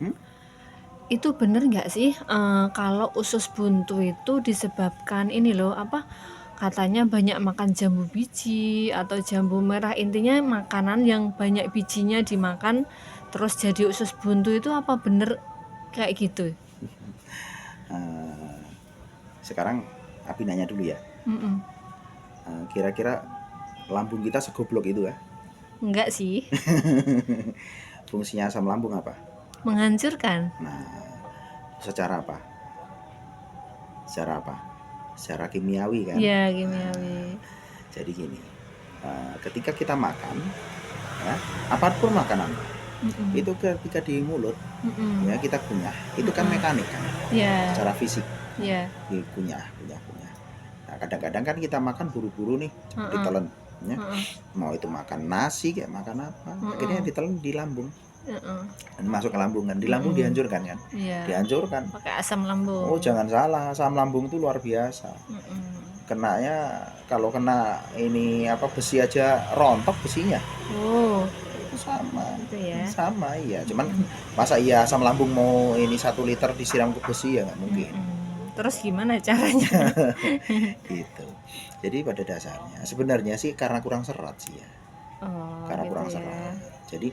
Hmm? Itu bener nggak sih kalau usus buntu itu disebabkan ini loh apa katanya banyak makan jambu biji atau jambu merah, intinya makanan yang banyak bijinya dimakan terus jadi usus buntu, itu apa bener kayak gitu? Eh, Sekarang Abi nanya dulu ya. Mm-mm. Kira-kira lambung kita segoblok itu ya? Enggak sih. Fungsinya asam lambung apa? Menghancurkan. Nah, secara apa? Secara apa? Secara kimiawi kan? Ya, Nah, kimiawi. jadi gini, ketika kita makan, ya, apapun makanan, Mm-mm. itu ketika di mulut, Mm-mm. ya kita kunyah, itu kan Mm-mm. mekanik kan, Ya. secara fisik, Ya. kunyah, kunyah, kunyah. Nah, kadang-kadang kan kita makan buru-buru nih, cepet Heeh. ditelan, ya. Heeh. Mau itu makan nasi kayak makan apa, akhirnya Heeh. ditelan di lambung, Heeh. dan masuk ke lambung kan, di lambung Mm-mm. dihancurkan kan, Iya. dihancurkan. Pakai asam Oh lambung. jangan salah, asam lambung itu luar biasa. Mm-mm. Kenanya kalau kena ini apa besi aja rontok besinya. Oh, Itu sama, gitu ya. sama iya. Cuman kan Mm-mm. masa iya asam lambung mau ini 1 liter disiram ke besi ya nggak mungkin. Mm-mm. Terus gimana caranya? Gitu. Jadi pada dasarnya sebenarnya sih karena kurang serat sih ya. Oh, Karena gitu kurang ya. serat. Jadi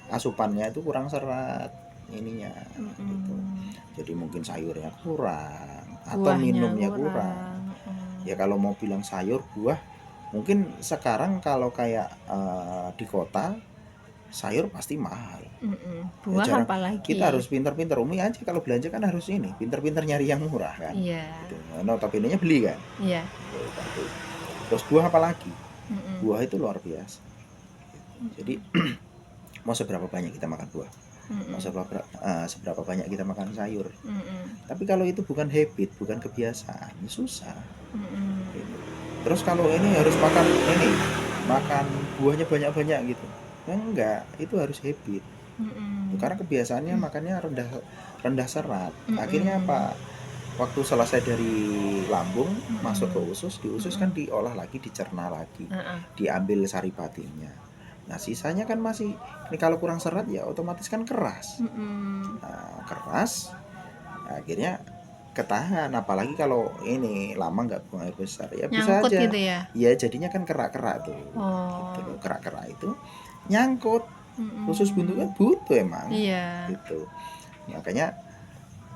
asupannya itu kurang serat ininya gitu. Mm-mm. Jadi mungkin sayurnya kurang atau Buahnya minumnya kurang. kurang. Ya kalau mau bilang sayur buah mungkin sekarang kalau kayak di kota sayur pasti mahal. Mm-mm. Ya Buah cara kita apalagi? harus pintar-pintar, Umi aja kalau belanja kan harus ini pintar-pintar nyari yang murah kan Iya. gitu. Notabene-nya beli kan Iya. tuh, satu. Terus buah apalagi, Mm-mm. buah itu luar biasa gitu. Jadi mau seberapa banyak kita makan buah, mau Mm-mm. seberapa banyak kita makan sayur, Mm-mm. tapi kalau itu bukan habit, bukan kebiasaan, ya susah Mm-mm. gitu. Terus kalau ini harus makan ini, makan buahnya banyak-banyak gitu, ya enggak, itu harus habit. Mm-mm. Karena kebiasaannya makannya rendah rendah serat. Akhirnya Mm-mm. apa? Waktu selesai dari lambung masuk ke Mm-mm. usus, di usus kan Mm-mm. diolah lagi, dicerna lagi, Uh-uh. diambil saripatinya. Nah sisanya kan masih ini kalau kurang serat ya otomatis kan keras. Mm-mm. Nah, keras akhirnya ketahan. Apalagi kalau ini lama nggak buang air besar ya bisa Nyangkut aja. gitu ya? Ya jadinya kan kerak-kerak tuh, gitu Oh. loh. Kerak-kerak itu nyangkut. Usus buntu kan Mm-mm. butuh emang, Iya. gitu. Makanya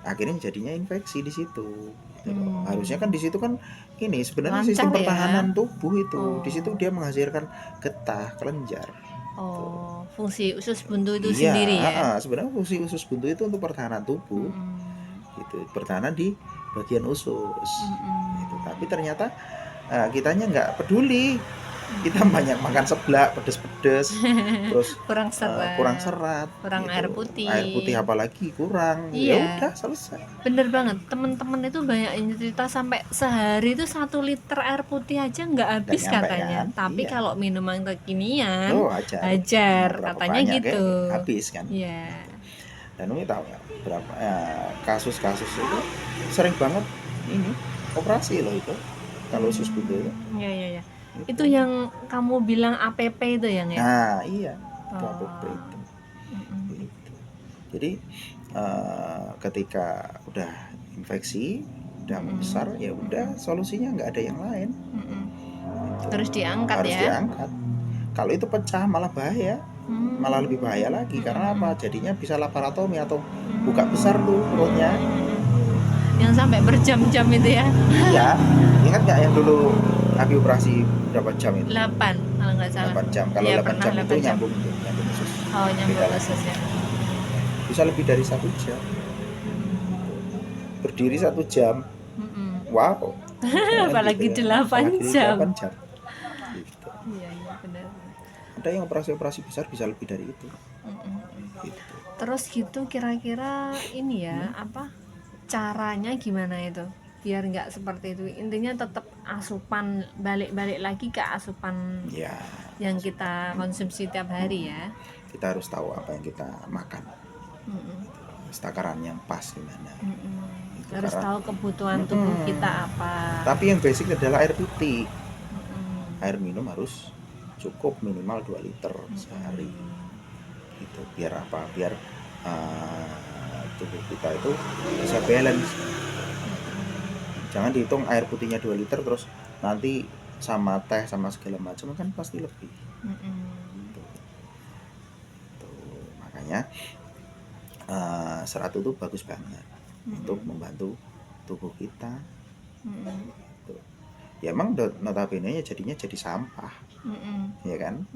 akhirnya jadinya infeksi di situ gitu loh. Harusnya kan Hmm. di situ kan ini sebenarnya sistem Lancar ya? pertahanan tubuh itu. Di situ Oh. dia menghasilkan getah, kelenjar gitu. Oh, fungsi usus buntu itu Iya, sendiri ya? sebenarnya fungsi usus buntu itu untuk pertahanan tubuh Mm-mm. gitu. Pertahanan di bagian usus gitu. Tapi Mm-mm. ternyata kitanya nggak peduli. Kita Mm-mm. banyak makan seblak, pedes-pedes, terus Kurang kurang serat, serat kurang air gitu. Air putih putih. apalagi kurang. Ya Iya, udah selesai. bener banget. Temen-temen itu banyak yang cerita sampai sehari itu 1 liter air putih aja nggak Nggak habis nyampe katanya. kan? Tapi Iya. kalau minuman kekinian, Oh, ajar. hajar Mau berapa katanya banyak kayak gitu. habis kan? Iya. Gitu. Dan Umi tahu nggak berapa kasus-kasus itu sering banget ini operasi loh itu kalau usus buntu itu. Iya, iya, iya. Itu Itu. yang kamu bilang APP itu yang ya? Nah, iya. Itu APP Oh. itu. Mm-mm. Itu. Jadi ketika udah infeksi, udah Mm-mm. membesar, ya udah Mm-mm. solusinya nggak ada yang lain. Mm-mm. Itu Terus diangkat harus ya? diangkat. Kalau itu pecah malah bahaya, malah lebih bahaya lagi karena Mm-mm. apa? Jadinya bisa laparotomi atau buka besar tuh perutnya. Mm-mm. Yang sampai berjam-jam itu ya? Iya, ingat nggak yang dulu Abi operasi berapa jam itu? 8 kalau nggak salah. 8 jam. Kalau Iya 8 pernah jam itu 8 jam. nyambung tuh, nyambung usus Oh, di nyambung dalam. usus ya. Bisa lebih dari 1 jam. Gitu. Berdiri 1 jam. Mm-mm. Wow. Kan gitu Apalagi ya. 8 Apalagi 8 jam. jam. Gitu. Iya, iya benar. Ada yang operasi-operasi besar bisa lebih dari itu. Mm-mm. Gitu. Terus gitu kira-kira ini ya, Hmm? apa caranya gimana itu? Biar nggak seperti itu. Intinya tetap asupan, balik-balik lagi ke asupan Ya, yang kita konsumsi tiap hari ya. kita harus tahu apa yang kita makan. Mm-mm. Takaran yang pas gimana. Mm-mm. Itu Harus karena tahu kebutuhan tubuh kita apa. tapi yang basic adalah air putih. Mm-mm. Air minum harus cukup minimal 2 liter sehari. Mm-mm. Gitu. Biar apa? Biar tubuh kita itu bisa balance. Jangan dihitung air putihnya 2 liter terus nanti sama teh sama segala macam kan pasti lebih. Tuh, makanya serat itu bagus banget untuk membantu tubuh kita. Tuh. Ya emang notabene jadinya jadi sampah, ya kan?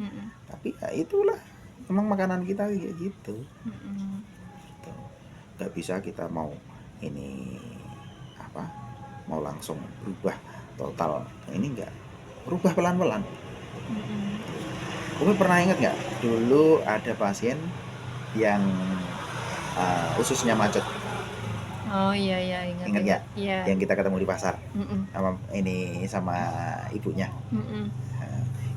Tapi ya itulah emang makanan kita kayak gitu. Tuh. Gak bisa kita mau ini apa? Mau langsung berubah total. Ini enggak, berubah pelan-pelan. Umi pernah ingat nggak dulu ada pasien yang ususnya macet, Oh iya iya ingat ingat nggak? iya. Yang kita ketemu di pasar Mm-mm. sama ibunya. Mm-mm.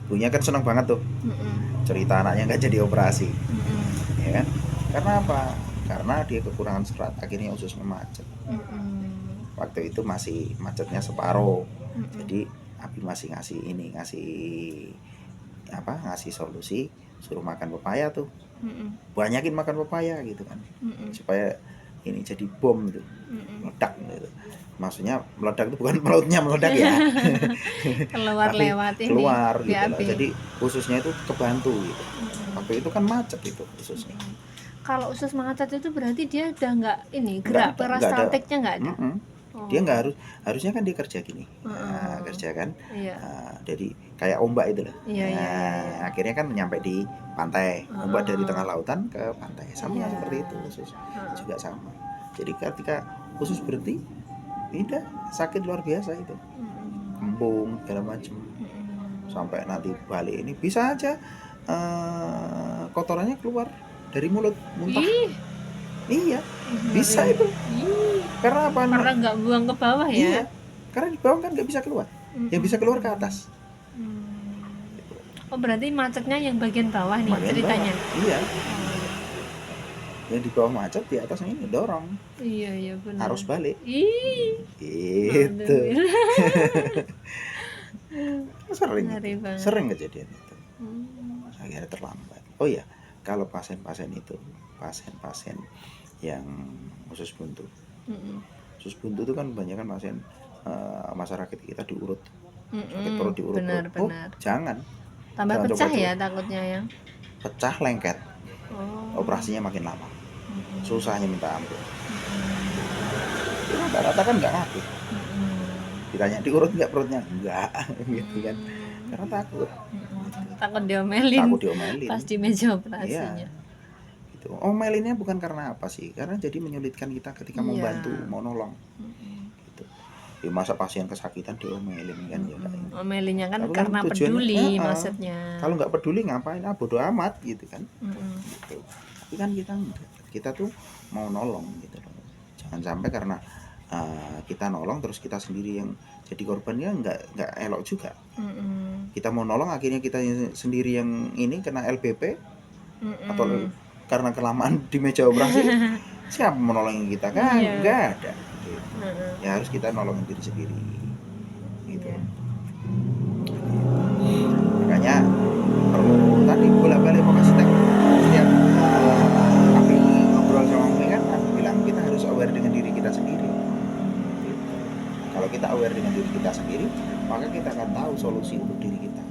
Ibunya kan senang banget tuh Mm-mm. cerita anaknya nggak jadi operasi, Mm-mm. ya kan? Karena apa? Karena dia kekurangan serat, akhirnya ususnya macet. Mm-mm. Waktu itu masih macetnya separuh, Mm-mm. jadi Abi masih ngasih solusi, suruh makan pepaya tuh, Mm-mm. banyakin makan pepaya gitu kan, Mm-mm. supaya ini jadi bom gitu, Mm-mm. meledak gitu. Maksudnya meledak itu bukan pelutnya meledak ya, Keluar tapi lewat ini keluar gitu loh. BAB. Jadi ususnya itu kebantu gitu. Waktu itu kan macet itu ususnya. Kalau usus macet itu berarti dia udah nggak ini Nggak gerak ada, nggak ada. peristaltiknya nggak ada. Dia nggak harusnya kan dia kerja gini, kerja kan, Iya. jadi kayak ombak itu loh. Iya. Akhirnya kan nyampe di pantai, ombak dari tengah lautan ke pantai, sama seperti itu usus juga sama. Jadi ketika usus berhenti, tidak sakit luar biasa itu, kembung segala macam, sampai nanti balik ini bisa aja kotorannya keluar dari mulut muntah. Iya, bisa itu. Karena apa? Karena nggak buang ke bawah ya. Iya, karena di bawah kan nggak bisa keluar, yang bisa keluar ke atas. Oh berarti macetnya yang bagian bawah nih Bagian ceritanya. bawah. Iya. Yang di bawah macet, di atas ini dorong. Iya benar. Harus balik. Ih. Gitu. Sering kejadian itu. Akhirnya terlambat. Oh iya, kalau pasien-pasien yang usus buntu. Usus buntu itu kan banyak kan pasien masyarakat kita diurut, sakit perut diurut. Benar. Jangan Tambah pecah coba. Ya takutnya yang pecah lengket. Operasinya makin lama, susahnya minta ampun. Rata-rata kan nggak ngaku. Ditanya diurut nggak perutnya, enggak gitu kan, karena takut diomelin pas di meja operasinya. Gitu. Omelinnya bukan karena apa sih, karena jadi menyulitkan kita ketika mau bantu, mau nolong. Gitu. Ya masa pasien kesakitan diomelin kan ya enggak. Omelinnya kan tapi karena kan peduli maksudnya. Kalau nggak peduli ngapain, bodo amat gitu kan. Gitu. Tapi kan kita tuh mau nolong gitu loh. Jangan sampai karena kita nolong terus kita sendiri yang jadi korbannya, nggak elok juga. Kita mau nolong akhirnya kita sendiri yang ini kena LBP atau karena kelamaan di meja operasi. Siapa mau nolongin kita kan? Nggak ada gitu. Ya harus kita nolongin diri sendiri gitu. Makanya perlu tadi bolak-balik mau kasih tahu setiap kami ngobrol sama Umi kan, aku bilang kita harus aware dengan diri kita sendiri. Kalau kita aware dengan diri kita sendiri, maka kita akan tahu solusi untuk diri kita.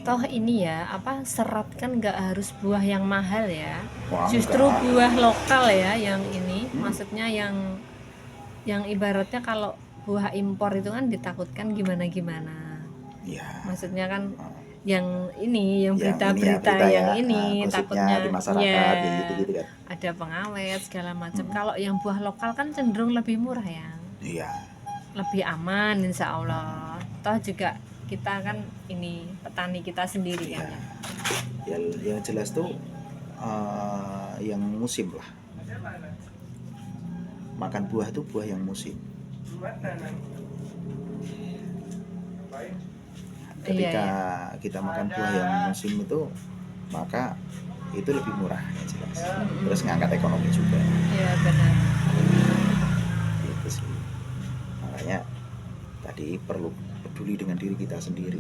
Toh ini ya, serat kan nggak harus buah yang mahal ya. Wah, justru enggak. Buah lokal ya yang ini, maksudnya yang ibaratnya kalau buah impor itu kan ditakutkan gimana. Ya. Maksudnya kan yang ini, yang berita-berita takutnya di masyarakat gitu kan. Ada pengawet segala macam. Kalau yang buah lokal kan cenderung lebih murah ya. Iya. Lebih aman insya Allah. Toh juga kita kan ini petani kita sendiri kan ya. Yang jelas tuh yang musim lah. Makan buah itu buah yang musim. Ketika kita makan buah yang musim itu, maka itu lebih murah yang jelas. Terus ngangkat ekonomi juga. Iya benar. Gitu sih. Makanya tadi perlu peduli dengan diri kita sendiri.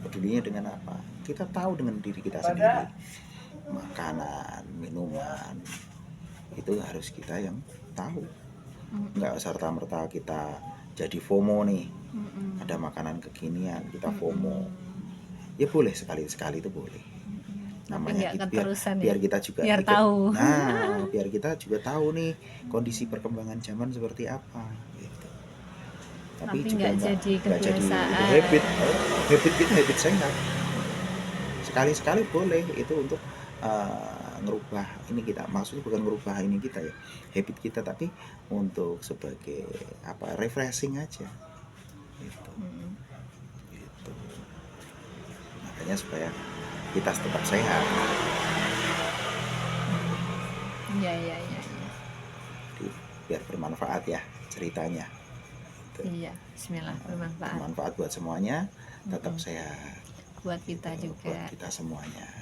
Pedulinya dengan apa? Kita tahu dengan diri kita sendiri. Makanan, minuman, itu harus kita yang tahu. Mm-mm. Nggak serta-merta kita jadi FOMO nih, Mm-mm. ada makanan kekinian kita Mm-mm. FOMO. Ya boleh sekali-sekali itu boleh. Tapi Namanya nggak biar keterusan ya, biar kita juga biar ikut. tahu. Nah, biar kita juga tahu nih kondisi perkembangan zaman seperti apa gitu. Tapi Tapi juga nggak jadi nggak jadi itu kebiasaan. habit. Habit kita habit sehat. Sekali-sekali boleh itu untuk ngerubah ini kita, maksudnya bukan ngerubah ini kita ya, habit kita, tapi untuk sebagai apa, refreshing aja gitu. Mm-mm. Gitu. Makanya supaya kita tetap sehat. Iya, iya, iya, iya. Jadi, biar bermanfaat ya ceritanya. Gitu. Iya, bismillah, bermanfaat. Bermanfaat buat semuanya, tetap Mm-mm. sehat. Buat kita Gitu, buat juga. kita semuanya.